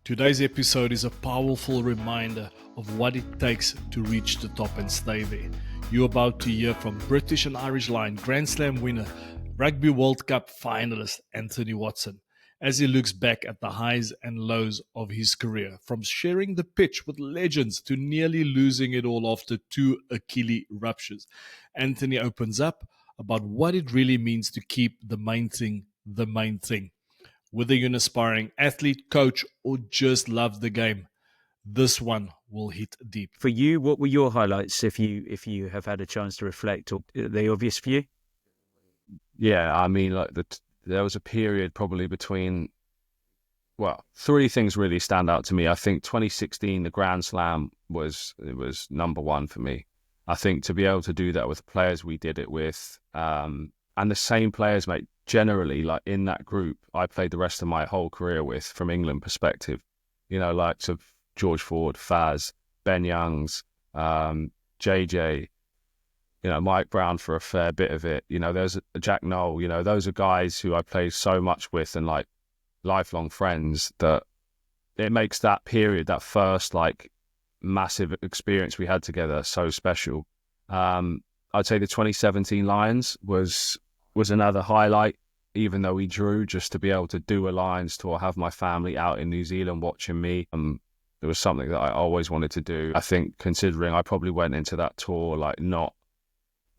Today's episode is a powerful reminder of what it takes to reach the top and stay there. You're about to hear from British and Irish Lion Grand Slam winner, Rugby World Cup finalist Anthony Watson, as he looks back at the highs and lows of his career, from sharing the pitch with legends to nearly losing it all after 2 Achilles ruptures. Anthony opens up about what it really means to keep the main thing the main thing. Whether you're an aspiring athlete, coach, or just love the game, this one will hit deep. For you, what were your highlights if you have had a chance to reflect? Or are they obvious for you? Yeah, I mean, there was a period probably between, three things really stand out to me. I think 2016, the Grand Slam was number one for me. I think to be able to do that with the players we did it with, and the same players, mate, generally, like in that group, I played the rest of my whole career with, from England perspective, likes of George Ford, Faz, Ben Youngs, JJ, Mike Brown for a fair bit of it. There's Jack Noel, those are guys who I played so much with and like lifelong friends that it makes that period, that first like massive experience we had together so special. I'd say the 2017 Lions was another highlight, even though we drew, just to be able to do a Lions tour, have my family out in New Zealand watching me. It was something that I always wanted to do. I think considering I probably went into that tour like not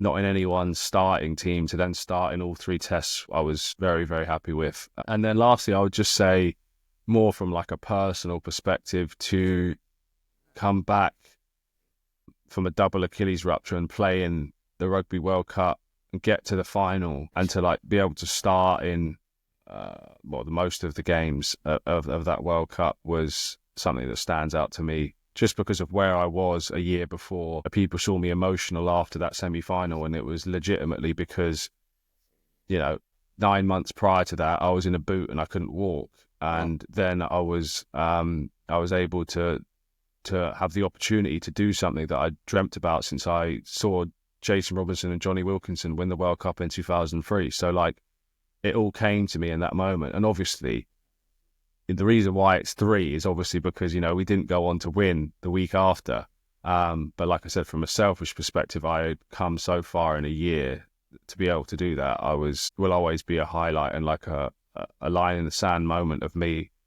in anyone's starting team, to then start in all three tests, I was very, very happy with. And then lastly, I would just say, more from like a personal perspective, to come back from a double Achilles rupture and play in the Rugby World Cup and get to the final, and to like be able to start in the most of the games of that World Cup was something that stands out to me, just because of where I was a year before. People saw me emotional after that semi-final, and it was legitimately because 9 months prior to that I was in a boot and I couldn't walk, and then I was able to have the opportunity to do something that I dreamt about since I saw Jason Robinson and Johnny Wilkinson win the World Cup in 2003. So like, it all came to me in that moment. And obviously the reason why it's 3 is obviously because, we didn't go on to win the week after. But like I said, from a selfish perspective, I had come so far in a year to be able to do that. Will always be a highlight and like a line in the sand moment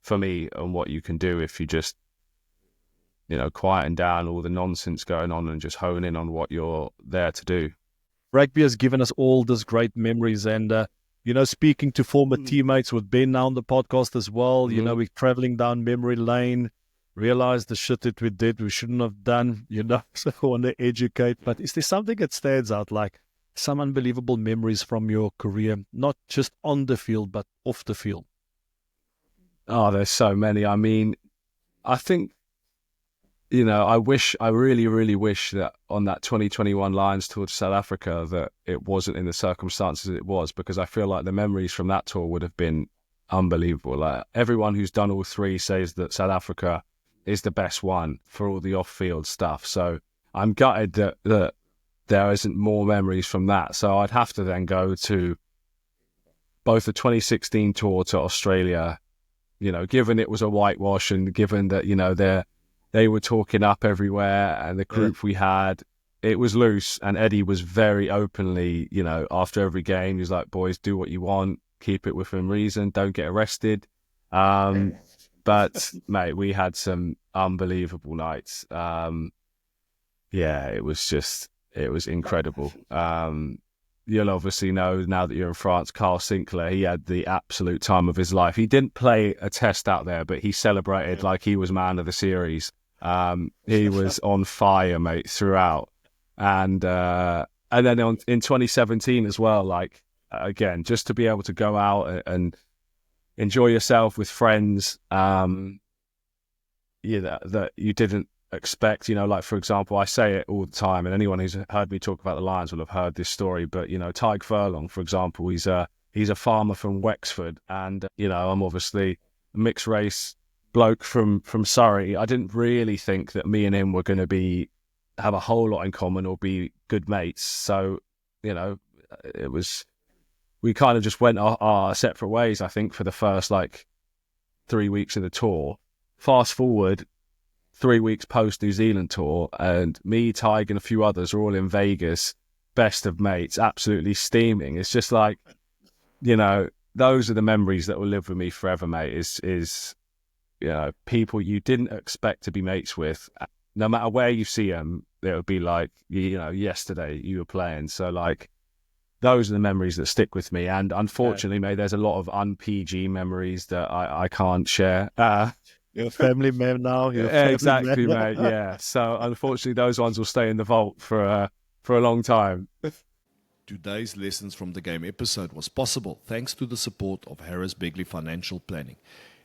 for me, and what you can do if you just, quieten down all the nonsense going on and just hone in on what you're there to do. Rugby has given us all these great memories, and speaking to former teammates with Ben now on the podcast as well, we're traveling down memory lane, realize the shit that we did, we shouldn't have done, so I want to educate. But is there something that stands out, like some unbelievable memories from your career, not just on the field, but off the field? Oh, there's so many. I mean, I think, I really, really wish that on that 2021 Lions tour to South Africa that it wasn't in the circumstances it was, because I feel like the memories from that tour would have been unbelievable. Like, everyone who's done all 3 says that South Africa is the best one for all the off-field stuff. So I'm gutted that there isn't more memories from that. So I'd have to then go to both the 2016 tour to Australia, given it was a whitewash, and given that, they were talking up everywhere, and the group we had, it was loose. And Eddie was very openly, after every game, he was like, boys, do what you want, keep it within reason, don't get arrested. But mate, we had some unbelievable nights. It was incredible. You'll obviously know, now that you're in France, Carl Sinclair, he had the absolute time of his life. He didn't play a test out there, but he celebrated like he was man of the series. He was on fire, mate, throughout. And then in 2017 as well, like, again, just to be able to go out and enjoy yourself with friends, that you didn't expect, like, for example, I say it all the time, and anyone who's heard me talk about the Lions will have heard this story, but Tyg Furlong, for example, he's a farmer from Wexford, and I'm obviously a mixed race bloke from Surrey. I didn't really think that me and him were going to have a whole lot in common or be good mates. So we kind of just went our separate ways, I think, for the first like 3 weeks of the tour. fast forward 3 weeks post New Zealand tour, and me, Tig, and a few others are all in Vegas, best of mates, absolutely steaming. It's just like, those are the memories that will live with me forever, mate. Is people you didn't expect to be mates with. No matter where you see them, it would be like, yesterday you were playing. So like, those are the memories that stick with me. And unfortunately, mate, there's a lot of un-PG memories that I can't share. You're a family man now. Exactly, mate. Yeah. So unfortunately, those ones will stay in the vault for a long time. Today's Lessons from the Game episode was possible thanks to the support of Harris Begley Financial Planning,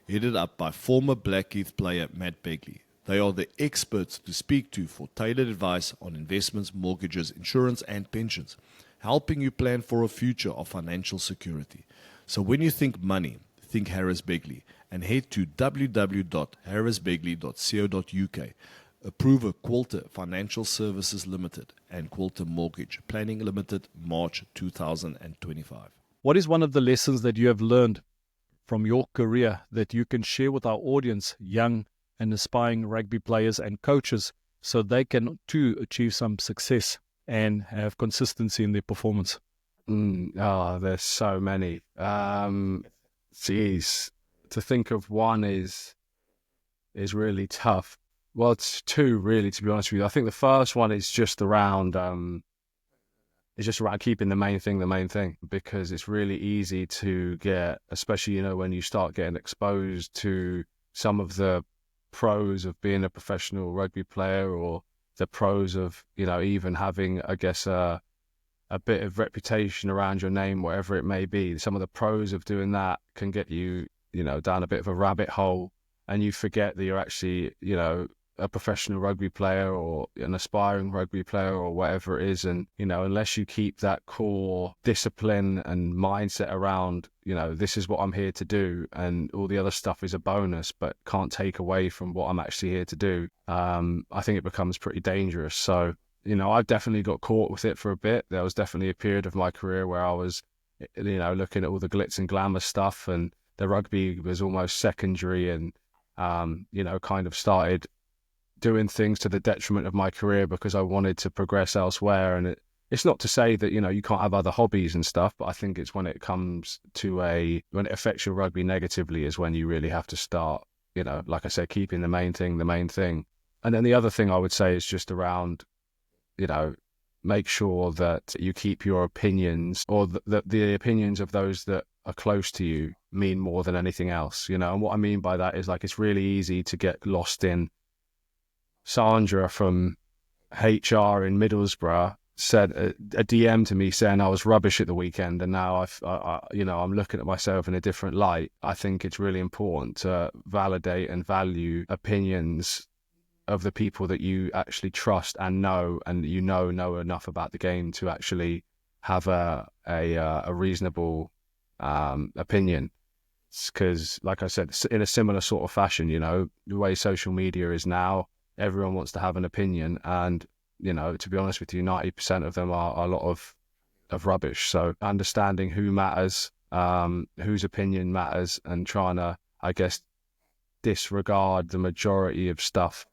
headed up by former Blackheath player Matt Begley. They are the experts to speak to for tailored advice on investments, mortgages, insurance, and pensions, helping you plan for a future of financial security. So when you think money, think Harris Begley, and head to www.harrisbegley.co.uk. Approver Quilter Financial Services Limited and Quilter Mortgage Planning Limited, March 2025. What is one of the lessons that you have learned from your career that you can share with our audience, young and aspiring rugby players and coaches, so they can too achieve some success and have consistency in their performance? There's so many. Geez, to think of one is really tough. Well, it's two, really, to be honest with you. I think the first one is just around keeping the main thing, because it's really easy to get, especially, when you start getting exposed to some of the pros of being a professional rugby player, or the pros of, even having, I guess, a bit of reputation around your name, whatever it may be. Some of the pros of doing that can get you, down a bit of a rabbit hole, and you forget that you're actually, a professional rugby player or an aspiring rugby player or whatever it is. And, unless you keep that core discipline and mindset around, this is what I'm here to do, and all the other stuff is a bonus, but can't take away from what I'm actually here to do, I think it becomes pretty dangerous. So, I've definitely got caught with it for a bit. There was definitely a period of my career where I was, looking at all the glitz and glamour stuff, and the rugby was almost secondary, and, kind of started doing things to the detriment of my career because I wanted to progress elsewhere. And it's not to say that, you can't have other hobbies and stuff, but I think it's when it comes to when it affects your rugby negatively is when you really have to start, like I said, keeping the main thing. And then the other thing I would say is just around, make sure that you keep your opinions, or the opinions of those that are close to you, mean more than anything else, and what I mean by that is, like, it's really easy to get lost in Sandra from HR in Middlesbrough sent a DM to me saying I was rubbish at the weekend, and now I'm looking at myself in a different light. I think it's really important to validate and value opinions of the people that you actually trust and know, and know enough about the game to actually have a reasonable opinion. Because, like I said, in a similar sort of fashion, the way social media is now, everyone wants to have an opinion, and to be honest with you, 90% of them are a lot of rubbish. So understanding who matters, whose opinion matters, and trying to, I guess, disregard the majority of stuff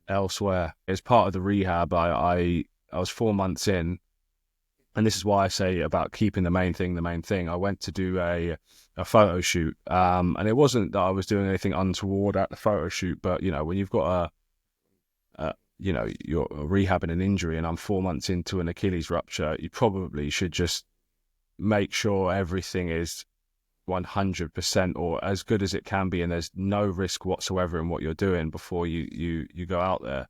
elsewhere. As part of the rehab, I was 4 months in, and this is why I say about keeping the main thing. I went to do a photo shoot, and it wasn't that I was doing anything untoward at the photo shoot, but when you've got you're rehabbing an injury, and I'm 4 months into an Achilles rupture, you probably should just make sure everything is 100% or as good as it can be, and there's no risk whatsoever in what you're doing before you go out there.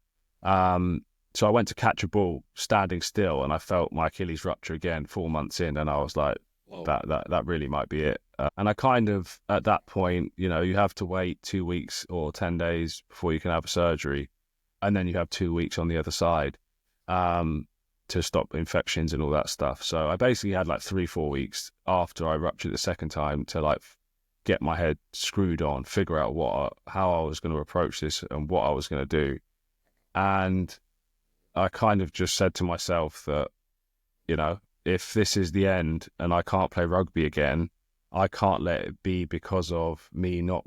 So I went to catch a ball standing still, and I felt my Achilles rupture again 4 months in, and I was like, whoa, that really might be it. And I kind of, at that point, you have to wait 2 weeks or 10 days before you can have a surgery. And then you have 2 weeks on the other side to stop infections and all that stuff. So I basically had like 3-4 weeks after I ruptured the second time to like get my head screwed on, figure out how I was going to approach this and what I was going to do. And I kind of just said to myself that, if this is the end and I can't play rugby again, I can't let it be because of me not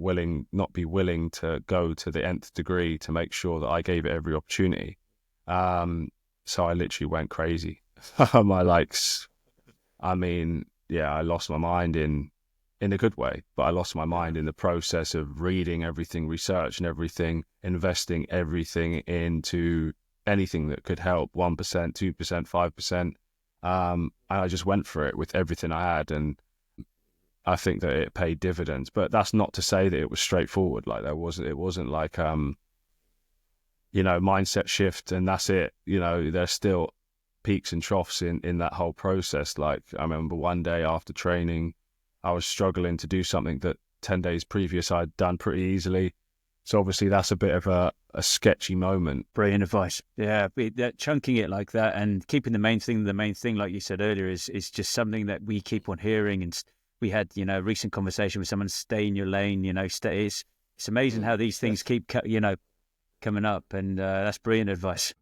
be willing to go to the nth degree to make sure that I gave it every opportunity. So I literally went crazy. I lost my mind in a good way, but I lost my mind in the process of reading everything, researching everything, investing everything into anything that could help, 1%, 2%, 5%. And I just went for it with everything I had. And I think that it paid dividends, but that's not to say that it was straightforward. Like it wasn't like, mindset shift and that's it. There's still peaks and troughs in that whole process. Like I remember one day after training, I was struggling to do something that 10 days previous I'd done pretty easily. So obviously that's a bit of a sketchy moment. Brilliant advice. Yeah, chunking it like that and keeping the main thing, like you said earlier, is just something that we keep on hearing. And we had, a recent conversation with someone, stay in your lane, it's amazing how these things keep, coming up. And that's brilliant advice.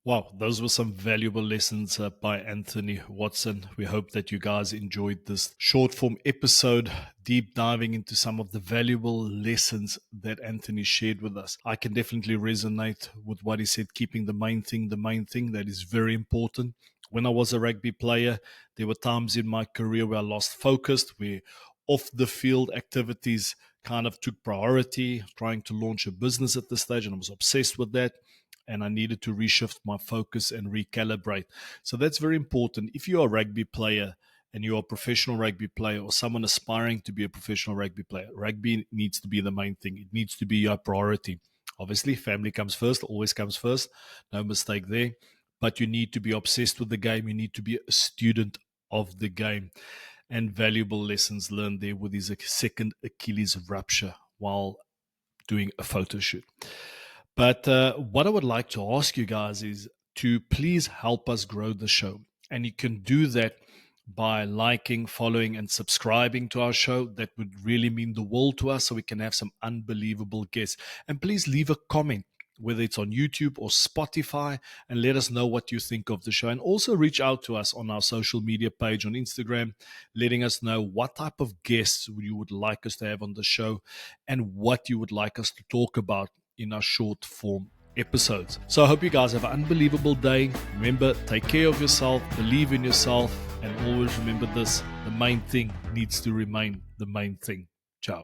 Wow, those were some valuable lessons by Anthony Watson. We hope that you guys enjoyed this short form episode, deep diving into some of the valuable lessons that Anthony shared with us. I can definitely resonate with what he said, keeping the main thing. That is very important. When I was a rugby player, there were times in my career where I lost focus, where off the field activities kind of took priority, trying to launch a business at this stage, and I was obsessed with that. And I needed to reshift my focus and recalibrate. So that's very important. If you're a rugby player and you're a professional rugby player or someone aspiring to be a professional rugby player, rugby needs to be the main thing. It needs to be your priority. Obviously, family comes first, always comes first. No mistake there. But you need to be obsessed with the game. You need to be a student of the game. And valuable lessons learned there with his second Achilles rupture while doing a photo shoot. But what I would like to ask you guys is to please help us grow the show. And you can do that by liking, following, and subscribing to our show. That would really mean the world to us so we can have some unbelievable guests. And please leave a comment, whether it's on YouTube or Spotify, and let us know what you think of the show. And also reach out to us on our social media page on Instagram, letting us know what type of guests you would like us to have on the show and what you would like us to talk about in our short form episodes. So I hope you guys have an unbelievable day. Remember, take care of yourself, believe in yourself, and always remember this: the main thing needs to remain the main thing.